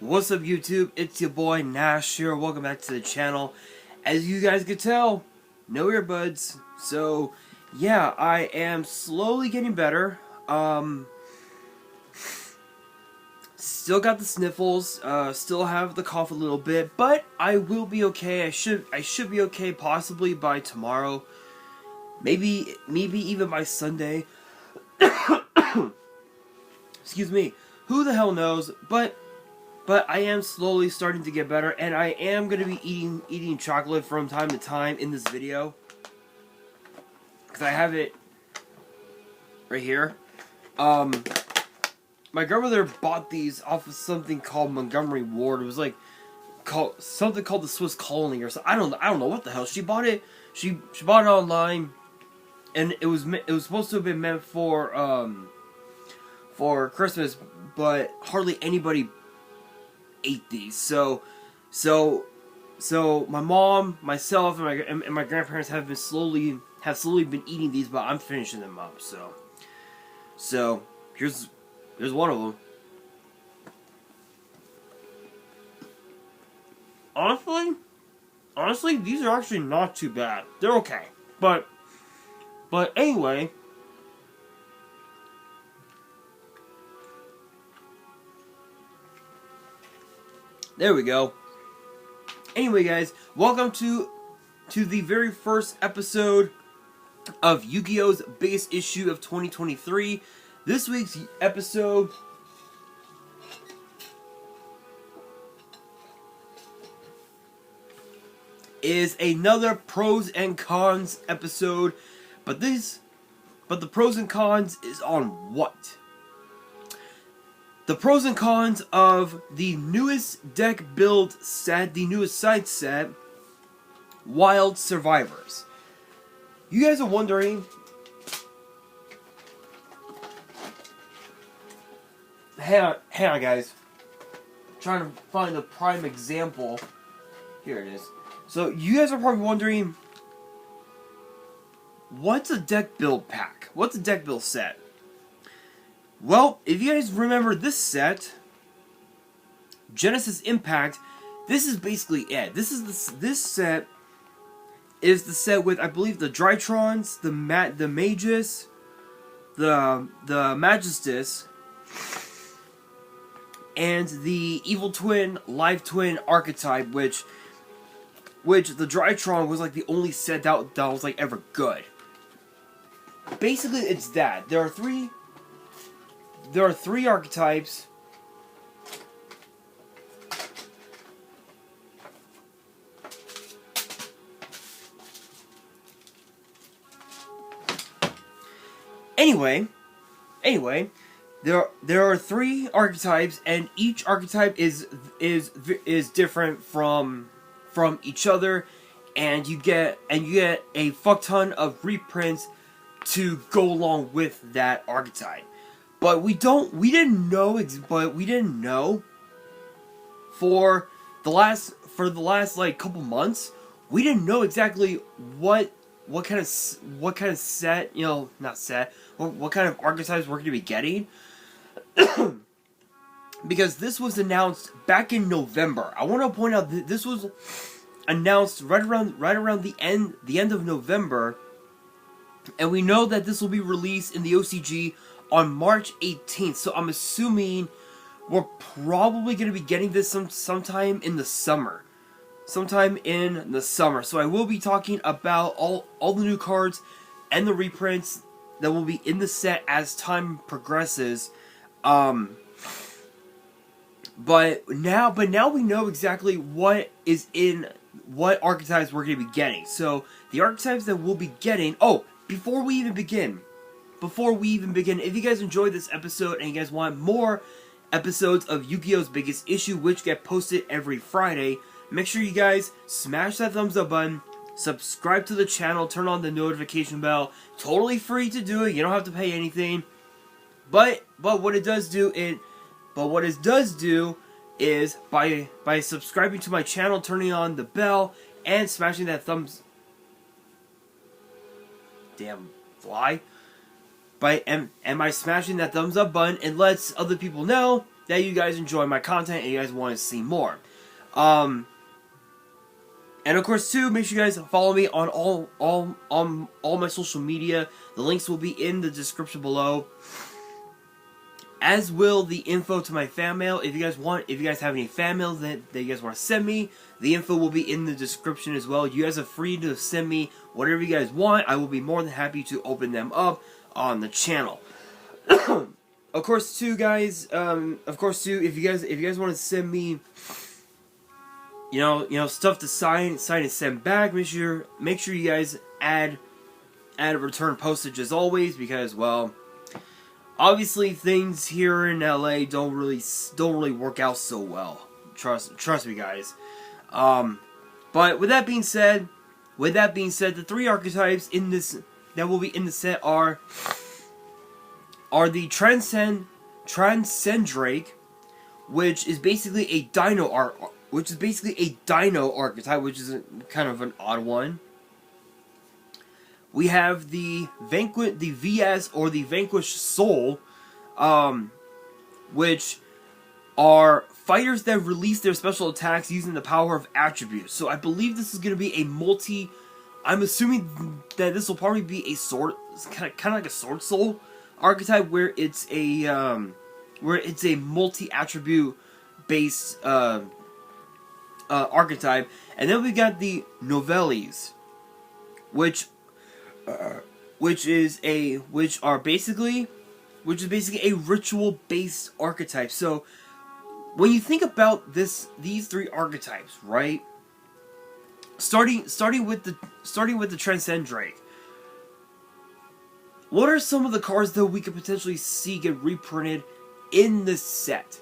What's up YouTube? It's your boy Nash here. Welcome back to the channel. As you guys can tell, no earbuds. So yeah, I am slowly getting better. Still got the sniffles, still have the cough a little bit, but I will be okay. I should be okay possibly by tomorrow. Maybe even by Sunday. Excuse me. Who the hell knows? But I am slowly starting to get better, and I am going to be eating chocolate from time to time in this video. Because I have it right here. My grandmother bought these off of something called Montgomery Ward. It was like something called the Swiss Colony or something. I don't know what the hell. She bought it. She bought it online, and it was supposed to have been meant for Christmas, but hardly anybody ate these. So my mom, myself, and my grandparents have slowly been eating these, but I'm finishing them up. So here's one of them. Honestly, these are actually not too bad. They're okay, but anyway. There we go. Anyway, guys, welcome to the very first episode of Yu-Gi-Oh's biggest issue of 2023. This week's episode is another pros and cons episode, but the pros and cons is on what? The pros and cons of the newest deck build set, the newest side set, Wild Survivors. You guys are wondering, hang on guys, I'm trying to find the prime example. Here it is. So you guys are probably wondering, what's a deck build pack? What's a deck build set? Well, if you guys remember this set, Genesis Impact, this is basically it. This set is the set with, I believe, the Drytrons, the Magus, the Magistus, and the Evil Twin, Live Twin archetype, which the Drytron was like the only set that was like ever good. Basically, it's that. There are three archetypes. Anyway, there are three archetypes, and each archetype is different from each other, and you get a fuck ton of reprints to go along with that archetype. But we didn't know for the last like couple months, we didn't know exactly what kind of set, what kind of archetypes we're going to be getting. Because this was announced back in November. I want to point out that this was announced right around the end of November, and we know that this will be released in the OCG on March 18th. So I'm assuming we're probably going to be getting this sometime in the summer. So I will be talking about all the new cards and the reprints that will be in the set as time progresses. But now we know exactly what archetypes we're going to be getting. So the archetypes that we'll be getting. Oh, before we even begin, if you guys enjoyed this episode and you guys want more episodes of Yu-Gi-Oh's biggest issue, which get posted every Friday, make sure you guys smash that thumbs up button, subscribe to the channel, turn on the notification bell. Totally free to do it. You don't have to pay anything. But what it does do is by subscribing to my channel, turning on the bell, and smashing that thumbs. Damn fly. by smashing that thumbs up button. It lets other people know that you guys enjoy my content and you guys want to see more. And of course, too, make sure you guys follow me on all my social media. The links will be in the description below, as will the info to my fan mail. If you guys have any fan mail that you guys want to send me, the info will be in the description as well. You guys are free to send me whatever you guys want. I will be more than happy to open them up on the channel. Of course, too, guys. If you guys want to send me, stuff to sign and send back, make sure you guys add a return postage as always, because, well, obviously things here in LA don't really work out so well. Trust me, guys. But with that being said, the three archetypes in this that will be in the set are the Transcendrake, which is basically a dino archetype, which is kind of an odd one. We have the VS or the Vanquished Soul, which are fighters that release their special attacks using the power of attributes. So I believe this is going to be a multi. I'm assuming that this will probably be a sword, kind of like a Sword Soul archetype, where it's a multi-attribute based archetype. And then we got the Novellis, which is basically a ritual based archetype. So when you think about these three archetypes, right? Starting with the Transcendrake, what are some of the cards that we could potentially see get reprinted in this set,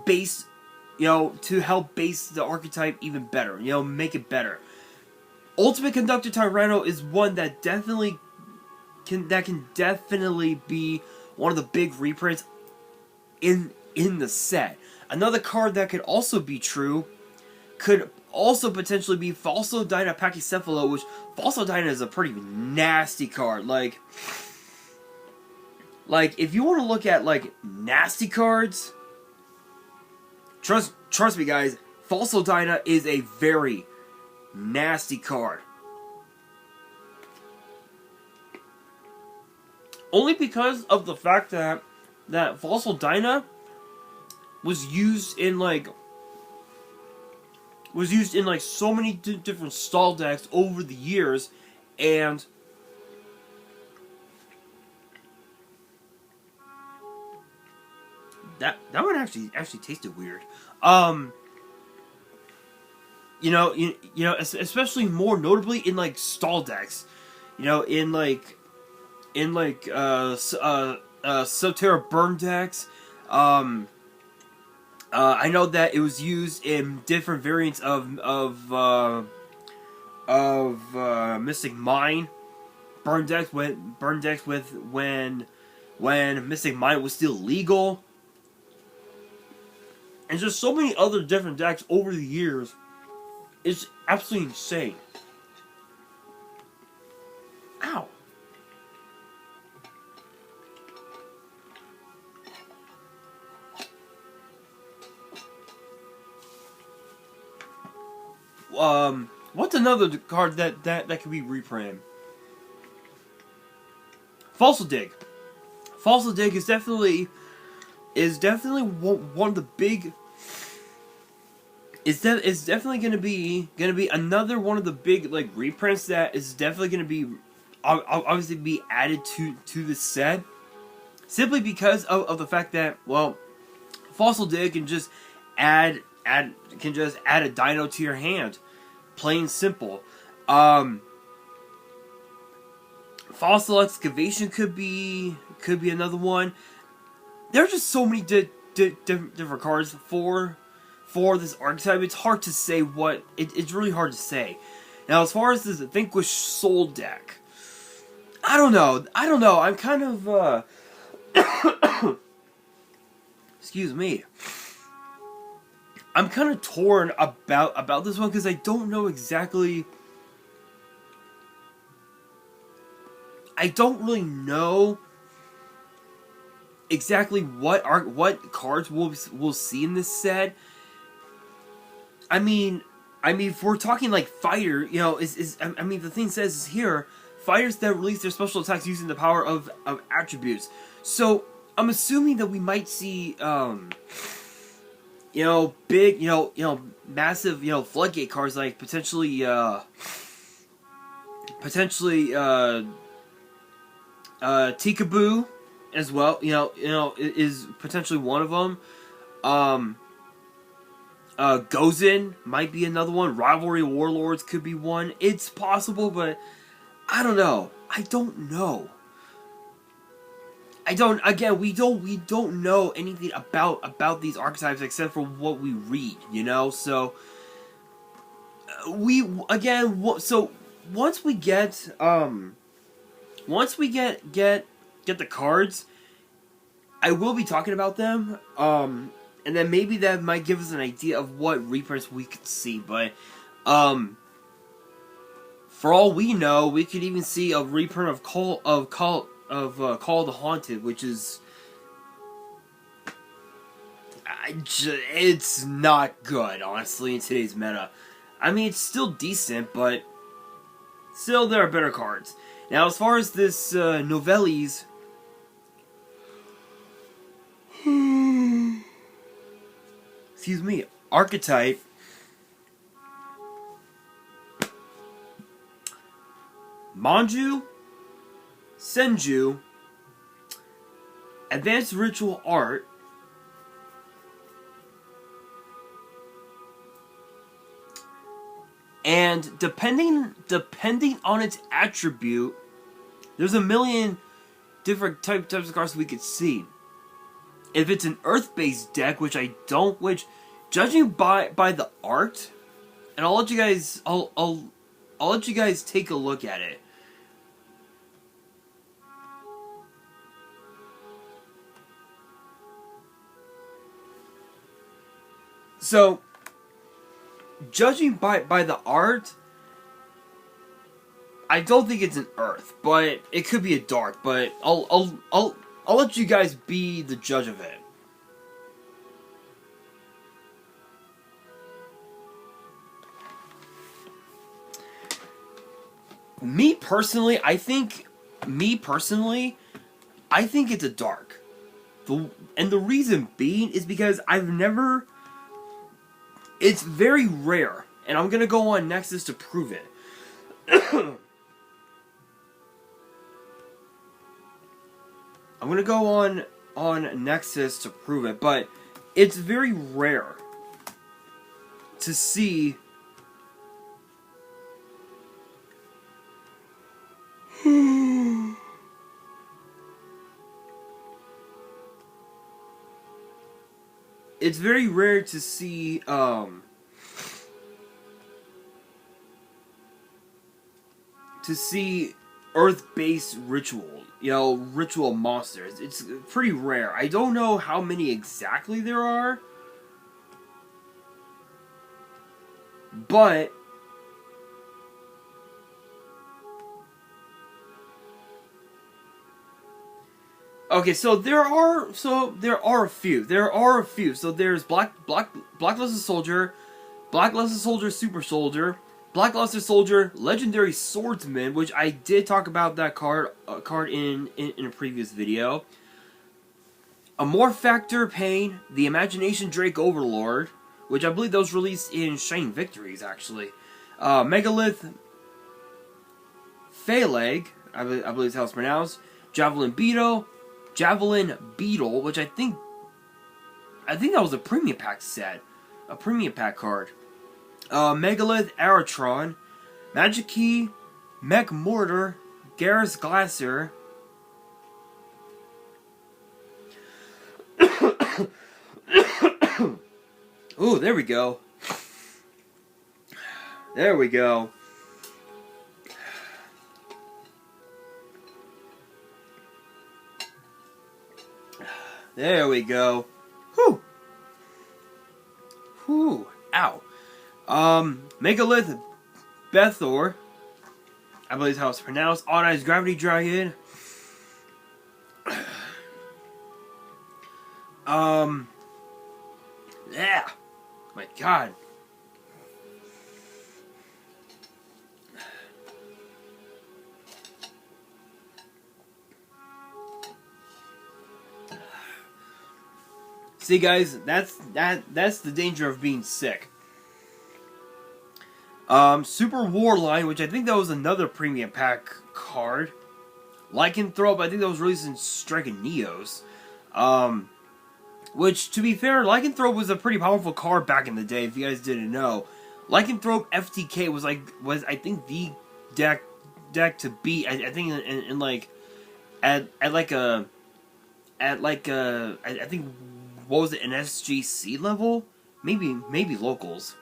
based, to help base the archetype even better, make it better? Ultimate Conductor Tyranno is one that can definitely be one of the big reprints in the set. Another card that could also be true could also potentially be Falso Dyna Pachycephalo, which Falso Dyna is a pretty nasty card. Like if you want to look at nasty cards, trust me, guys, Falso Dyna is a very nasty card. Only because of the fact that Falso Dyna was used in so many different stall decks over the years, and that one actually tasted weird. Especially more notably in stall decks, in Subterra burn decks. I know that it was used in different variants of Mystic Mine burn decks when Mystic Mine was still legal, and just so many other different decks over the years. It's absolutely insane. Ow. What's another card that could be reprinted? Falso Dig. Falso Dig is definitely one of the big. It's definitely gonna be another one of the big reprints that is definitely gonna be obviously be added to the set, simply because of the fact that, well, Falso Dig can just add a dino to your hand, plain simple. Fossil Excavation could be another one. There are just so many different cards for this archetype. It's hard to say what it's really hard to say. Now, as far as this Vanquished Soul deck, I don't know. I'm kind of excuse me. I'm kind of torn about this one because I don't know exactly. I don't really know exactly what cards we'll see in this set. I mean, if we're talking like fighter, you know, I mean, the thing says here, fighters that release their special attacks using the power of attributes. So I'm assuming that we might see, you know, big, you know, massive, you know, floodgate cards like potentially Tikaboo as well. You know, is potentially one of them. Gozen might be another one. Rivalry Warlords could be one. It's possible, but I don't know. I don't know. Again, we don't know anything about these archetypes except for what we read, you know? So so once we get the cards, I will be talking about them. And then maybe that might give us an idea of what reprints we could see, but for all we know, we could even see a reprint of Call of the Haunted, which is it's not good, honestly, in today's meta. I mean, it's still decent, but still there are better cards. Now, as far as this Novellis, excuse me, archetype, Manju, Senju, Advanced Ritual Art, and depending on its attribute, there's a million different types of cards we could see. If it's an Earth-based deck, which judging by the art, and I'll let you guys take a look at it. So, judging by the art, I don't think it's an Earth, but it could be a Dark. But I'll let you guys be the judge of it. Me personally, I think it's a Dark. And the reason being is because it's very rare, and I'm gonna go on Nexus to prove it. I'm gonna go on Nexus to prove it, but it's very rare to see it's very rare to see Earth-based ritual monsters. It's pretty rare. I don't know how many exactly there are, but okay, so there are a few. So there's Blackluster Soldier, Blackluster Soldier Super Soldier, Blackluster Soldier Legendary Swordsman, which I did talk about that card in a previous video. Amorph Factor Pain, the Imagination Drake Overlord, which I believe that was released in Shining Victories, actually. Megalith Phaleg, I believe is how it's pronounced. Javelin Beetle, which I think that was a premium pack set, a premium pack card. Megalith Aratron, Magic Key, Mech Mortar, Garrus Glasser, ooh, there we go. There we go. There we go. Whew. Whew. Ow. Megalith Bethor, I believe is how it's pronounced. Odd Eyes Gravity Dragon. Yeah. My God. See, guys, that's the danger of being sick. Super Warline, which I think that was another premium pack card. Lycanthrope, I think that was released in Strike and Neos. Which, to be fair, Lycanthrope was a pretty powerful card back in the day, if you guys didn't know. Lycanthrope FTK was I think the deck to beat. I think in like I think, what was it, an SGC level? Maybe locals.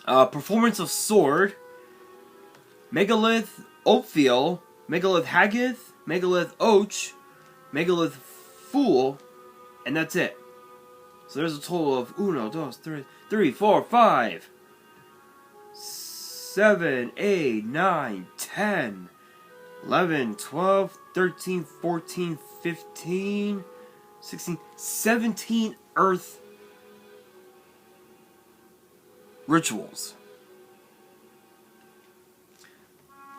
Performance of Sword, Megalith Ophiel, Megalith Haggith, Megalith Och, Megalith Fool, and that's it. So there's a total of 1, 2, 3, 4, 5, 7, 8, 9, 10, 11, 12, 13, 14, 15, 16, 17 Earth rituals.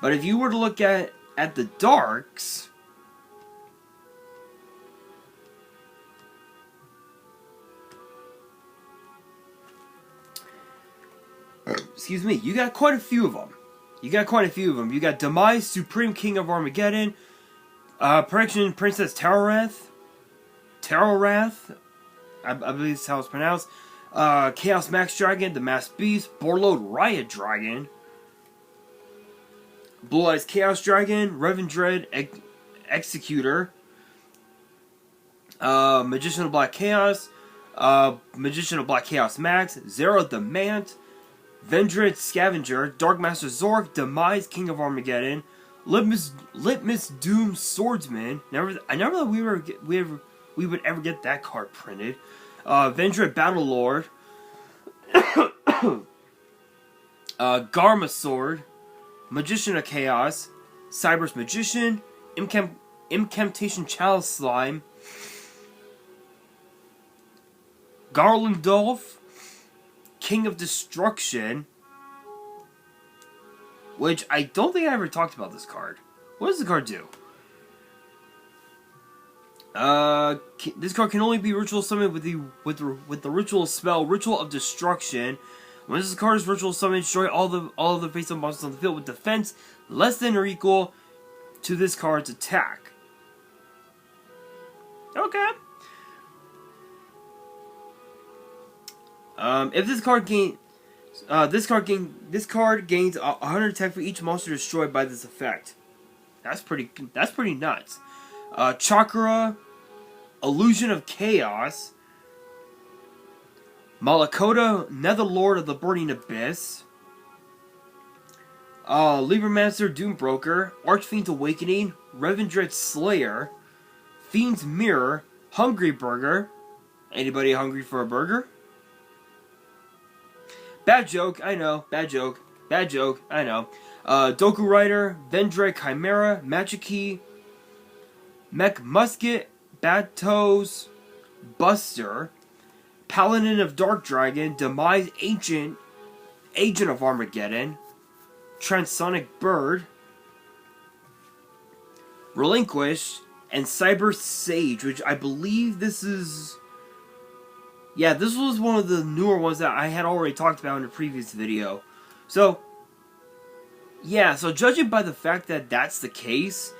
But if you were to look at the darks, excuse me, you got quite a few of them. You got Demise, Supreme King of Armageddon, Prediction Princess Terrorath, I believe that's how it's pronounced. Chaos Max Dragon, the Masked Beast, Borlode Riot Dragon, Blue Eyes Chaos Dragon, Revendread Executor, Magician of Black Chaos, Magician of Black Chaos Max, Zero the Mant, Vendred Scavenger, Dark Master Zork, Demise King of Armageddon, Litmus Doom Swordsman. I never thought we would ever get that card printed. Vendred Battlelord, Garma Sword, Magician of Chaos, Cyber's Magician, Incantation Chalice Slime, Garlandolf, King of Destruction, which I don't think I ever talked about this card. What does the card do? This card can only be ritual summoned with the ritual spell Ritual of Destruction. When this card is ritual summoned, destroy all of the face-up monsters on the field with defense less than or equal to this card's attack. Okay. If this card gains 100 attack for each monster destroyed by this effect. That's pretty nuts. Chakra, Illusion of Chaos, Malakota, Netherlord of the Burning Abyss, Libromancer, Doombroker, Archfiend's Awakening, Revendread Slayer, Fiend's Mirror, Hungry Burger. Anybody hungry for a burger? Bad joke, I know. Bad joke, I know. Doku Rider, Vendread Chimera, Magiki, Mech Musket, Bad Toes, Buster, Paladin of Dark Dragon, Demise Agent of Armageddon, Transonic Bird, Relinquish, and Cyber Sage, which I believe this is... Yeah, this was one of the newer ones that I had already talked about in a previous video. So, yeah, so judging by the fact that that's the case,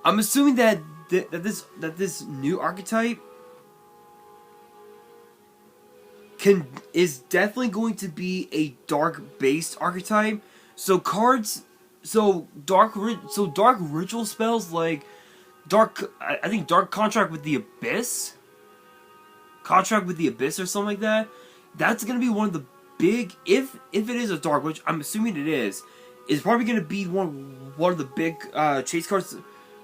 I'm assuming that this new archetype is definitely going to be a dark-based archetype. So dark ritual spells like I think Dark Contract with the Abyss, or something like that. That's gonna be one of the big, if it is a dark, which I'm assuming it is probably gonna be one of the big chase cards.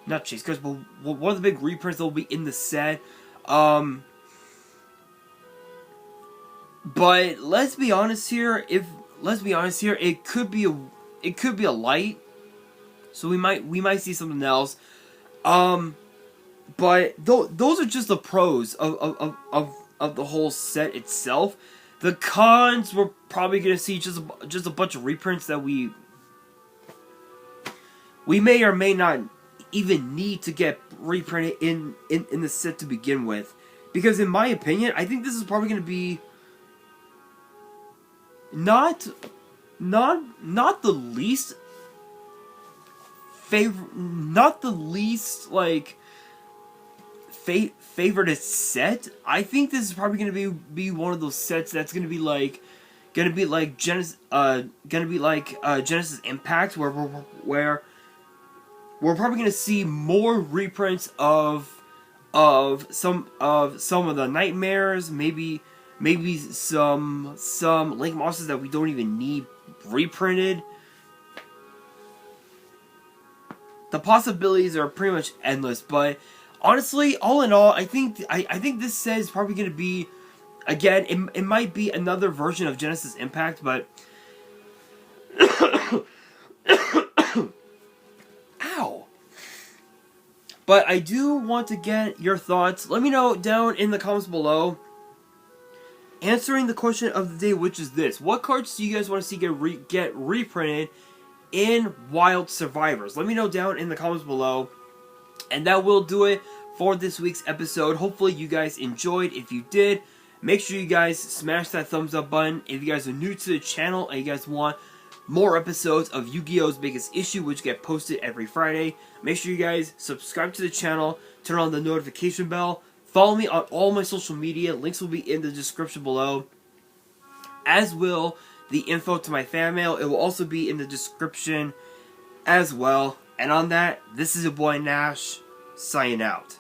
Not chase cards, but one of the big reprints that will be in the set. But let's be honest here. It could be a light. So we might see something else. those are just the pros of the whole set itself. The cons, we're probably gonna see just a bunch of reprints that we may or may not even need to get reprinted in the set to begin with. Because in my opinion, I think this is probably going to be not the least like favorite set. I think this is probably going to be one of those sets that's going to be like Genesis Impact, where we're probably going to see more reprints of some of the nightmares, maybe some Link monsters that we don't even need reprinted. The possibilities are pretty much endless, but honestly, all in all, I think this set is probably going to be, again, it might be another version of Genesis Impact, but ow. But I do want to get your thoughts. Let me know down in the comments below. Answering the question of the day, which is this: what cards do you guys want to see get reprinted in Wild Survivors? Let me know down in the comments below. And that will do it for this week's episode. Hopefully you guys enjoyed. If you did, make sure you guys smash that thumbs up button. If you guys are new to the channel and you guys want more episodes of Yu-Gi-Oh's Biggest Issue, which get posted every Friday, make sure you guys subscribe to the channel, turn on the notification bell, follow me on all my social media. Links will be in the description below, as will the info to my fan mail. It will also be in the description as well. And on that, this is your boy Nash, signing out.